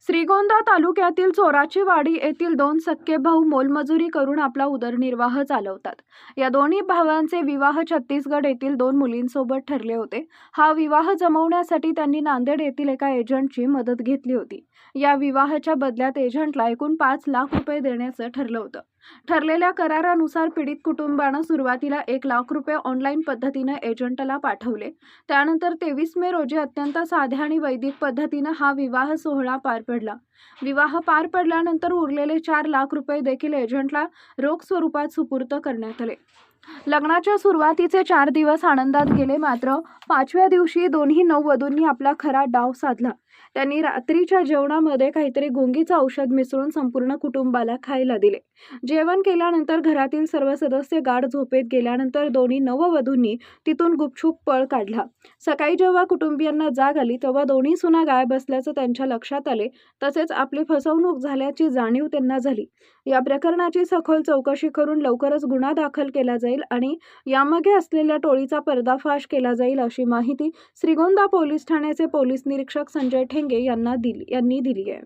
श्रीगोंदा तालुक्यातील चोराची वाडी येथील दोन सख्खे भाऊ मोलमजुरी करून आपला उदरनिर्वाह चालवतात. या दोन्ही भावांचे विवाह छत्तीसगड येथील दोन मुलींसोबत ठरले होते. हा विवाह जमवण्यासाठी त्यांनी नांदेड येथील एका एजंटची मदत घेतली होती. या विवाहाच्या बदल्यात एजंटला एकूण 5 लाख रुपये देण्याचं ठरलं होतं. ठरलेल्या करारानुसार पीडित कुटुंबानं सुरुवातीला 1 लाख रुपये ऑनलाईन पद्धतीनं एजंटला पाठवले. त्यानंतर 23 मे रोजी अत्यंत साध्या आणि वैदिक पद्धतीनं हा विवाह सोहळा पार पडला. विवाह पार पडल्यानंतर उरलेले 4 लाख रुपये देखील एजंटला रोख स्वरूपात सुपूर्द करण्यात आले. लग्नाच्या सुरुवातीचे 4 दिवस आनंदात गेले, मात्र 5व्या दिवशी दोन्ही नववधूंनी आपला खरा डाव साधला. त्यांनी रात्रीच्या जेवणामध्ये काहीतरी गुंगीचं औषध मिसळून संपूर्ण कुटुंबाला खायला दिले. जेवण केल्यानंतर घरातील सर्व सदस्य गाढ झोपेत गेल्यानंतर दोन्ही नववधूंनी तिथून गुपचूप पळ काढला. सकाळी जेव्हा कुटुंबियांना जाग आली तेव्हा दोन्ही सुना गायब असल्याचं त्यांच्या लक्षात आले. तसेच आपली फसवणूक झाल्याची जाणीव त्यांना झाली. या प्रकरणाची सखोल चौकशी करून लवकरच गुन्हा दाखल केला जाईल आणि यामागे असलेल्या टोळीचा पर्दाफाश केला जाईल, अशी माहिती श्रीगोंदा पोलीस ठाण्याचे पोलीस निरीक्षक संजय ठेंगे यांनी दिली आहे.